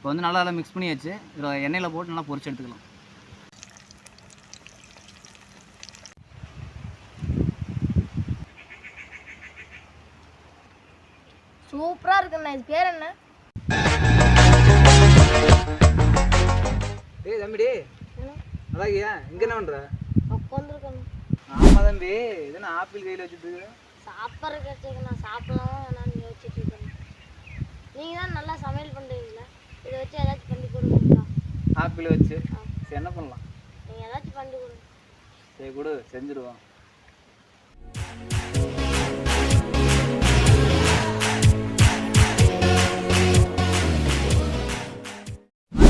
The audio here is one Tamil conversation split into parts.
இப்போ வந்து நல்லா மிக்ஸ் பண்ணியாச்சு. இதில் எண்ணெயில் போட்டு நல்லா பொரிச்சு எடுத்துக்கலாம். சூப்பராக இருக்குண்ணா. இது பேர் என்ன? டேய் தம்பி, டே நல்லா இருக்கியா? இங்கே என்ன பண்ணுற? உட்காந்துருக்கணும். ஆமாம் தம்பி, இது நான் ஆப்பிள் கையில் வச்சுட்டு இருக்கேன். சாப்பிட்ற கட்சிக்கு நான் சாப்பிடலாம் நான் யோசிச்சுட்டு இருக்கேன். நீங்கள் தான் நல்லா சமையல் பண்ணுறீங்களா? இதை வச்சு ஏதாச்சும் பண்ணி கொடுங்களா? ஆப்பிள் வச்சு சரி என்ன பண்ணலாம்? நீங்கள் ஏதாச்சும் பண்ணி கொடுங்க. சரி கொடு, செஞ்சுருவோம்.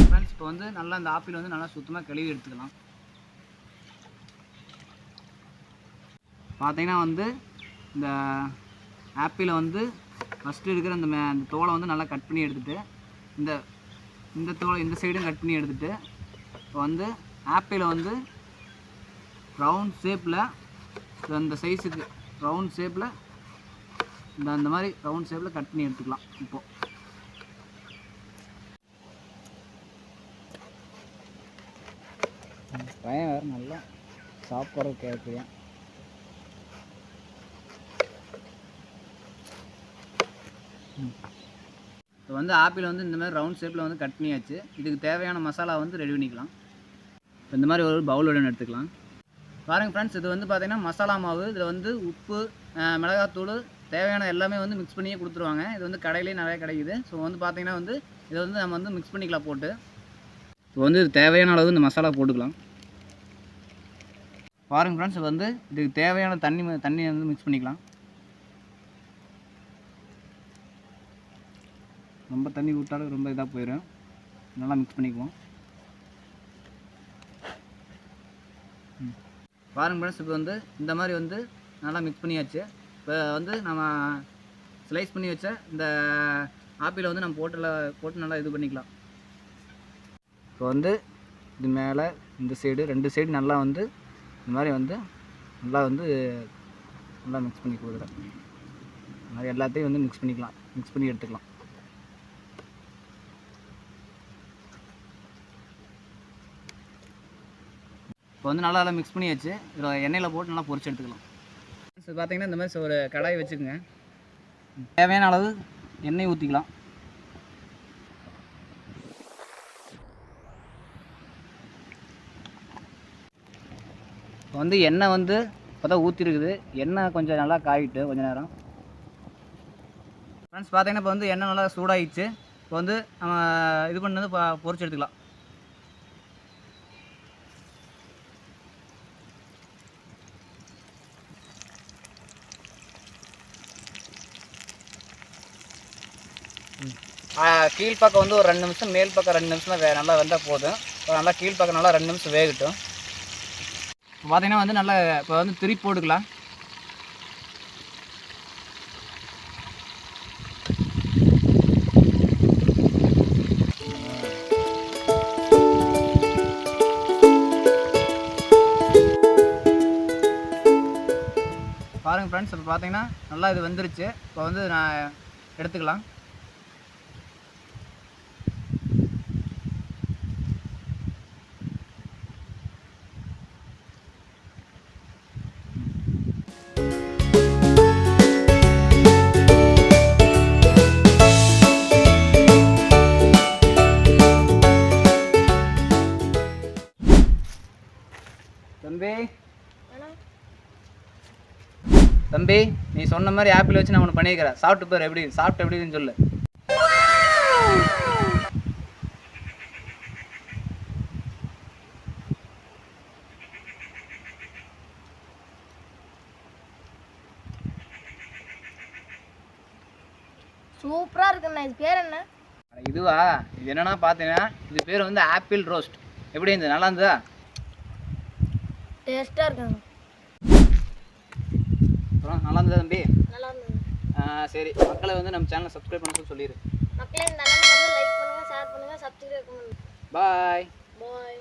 ஃப்ரெண்ட்ஸ், இப்போ வந்து நல்லா இந்த ஆப்பிள் வந்து நல்லா சுத்தமாக கழுவி எடுத்துக்கலாம். பார்த்தீங்கன்னா வந்து இந்த ஆப்பிளை வந்து ஃபஸ்ட்டு இருக்கிற அந்த தோலை வந்து நல்லா கட் பண்ணி எடுத்துகிட்டு இந்த தோலை இந்த சைடும் கட் பண்ணி எடுத்துகிட்டு இப்போ வந்து ஆப்பிளை வந்து ரவுண்ட் ஷேப்பில் இந்த சைஸுக்கு ரவுண்ட் ஷேப்பில் இந்த மாதிரி ரவுண்ட் ஷேப்பில் கட் பண்ணி எடுத்துக்கலாம். இப்போது பையன் வேறு நல்லா சாப்பிட்ற கேட்குறேன். இப்போ வந்து ஆப்பிள் வந்து இந்த மாதிரி ரவுண்ட் ஷேப்பில் வந்து கட் பண்ணியாச்சு. இதுக்கு தேவையான மசாலா வந்து ரெடி பண்ணிக்கலாம். இப்போ இந்த மாதிரி ஒரு பவுல் எடுத்துக்கலாம். பாருங்கள் ஃப்ரெண்ட்ஸ், இது வந்து பார்த்திங்கன்னா மசாலா மாவு. இதில் வந்து உப்பு, மிளகாத்தூள் தேவையான எல்லாமே வந்து மிக்ஸ் பண்ணியே கொடுத்துருவாங்க. இது வந்து கடையிலேயே நிறைய கிடைக்குது. ஸோ வந்து பார்த்திங்கன்னா வந்து இதை வந்து நம்ம வந்து மிக்ஸ் பண்ணிக்கலாம் போட்டு. இப்போ வந்து இது தேவையான அளவு இந்த மசாலா போட்டுக்கலாம். பாருங்கள் ஃப்ரெண்ட்ஸ், இப்போ வந்து இதுக்கு தேவையான தண்ணி வந்து மிக்ஸ் பண்ணிக்கலாம். ரொம்ப தண்ணி விட்டாலும் ரொம்ப இதாக போயிடும். நல்லா மிக்ஸ் பண்ணிக்குவோம். பாருங்கள் ஃப்ரெண்ட்ஸ், இப்போ வந்து இந்த மாதிரி வந்து நல்லா மிக்ஸ் பண்ணியாச்சு. இப்போ வந்து நம்ம ஸ்லைஸ் பண்ணி வச்ச இந்த ஆப்பிளை வந்து நம்ம போட்டு நல்லா இது பண்ணிக்கலாம். இப்போ வந்து இது மேலே இந்த சைடு 2 சைடு நல்லா வந்து இந்த மாதிரி வந்து நல்லா மிக்ஸ் பண்ணி கொடுக்குறேன். இந்த மாதிரி எல்லாத்தையும் வந்து மிக்ஸ் பண்ணி எடுத்துக்கலாம். இப்போ வந்து நல்லா மிக்ஸ் பண்ணியாச்சு. இதில் எண்ணெயில் போட்டு நல்லா பொரிச்சு எடுத்துக்கலாம். ஸோ பார்த்தீங்கன்னா இந்த மாதிரி ஒரு கடாய் வச்சுக்கோங்க. தேவையான அளவு எண்ணெய் ஊற்றிக்கலாம். இப்போ வந்து எண்ணெய் வந்து இப்போ தான் ஊற்றிருக்குது. எண்ணெய் கொஞ்சம் நல்லா காயிட்டு கொஞ்சம் நேரம். ஃப்ரெண்ட்ஸ் பார்த்தீங்கன்னா இப்போ வந்து எண்ணெய் நல்லா சூடாகிடுச்சு. இப்போ வந்து நம்ம இது பண்ணது பொரிச்சு எடுத்துக்கலாம். கீழ்ப்பக்கம் வந்து ஒரு 2 நிமிஷம், மேல் பக்கம் 2 நிமிஷம் தான் நல்லா வெந்தால் போதும். இப்போ நல்லா கீழ்ப்பக்கம் நல்லா 2 நிமிஷம் வேகட்டும். இப்போ பார்த்தீங்கன்னா வந்து நல்லா இப்போ வந்து திருப்பி போட்டுக்கலாம். பாருங்கள் ஃப்ரெண்ட்ஸ், இப்போ பார்த்தீங்கன்னா நல்லா இது வந்துருச்சு. இப்போ வந்து நான் எடுத்துக்கலாம். தம்பி, நீ சொன்ன மாதிரி ஆப்பிள் வச்சு நான் ஒன்று பண்ணியிருக்கிறேன். சாப்பிட்டு பேர் எப்படின்னு சொல்லு. சூப்பராக இருக்குண்ணா. இது பேர் என்ன? இதுவா? இது என்னன்னா பார்த்தீங்கன்னா இது பேர் வந்து ஆப்பிள் ரோஸ்ட். எப்படி இருந்தது? நல்லா இருந்ததா? டேஸ்ட்டாக இருக்குங்க. அப்புறம் நல்லா இருந்ததா தம்பி? நல்லா இருந்தது. சரி, மக்களை வந்து நம்ம சேனலை சப்ஸ்கிரைப் பண்ண சொல்லிடு. மக்களே இந்த சேனலை வந்து லைக் பண்ணுங்கள், ஷேர் பண்ணுங்கள், சப்ஸ்கிரைப் பண்ணுங்கள். பாய். பாய்.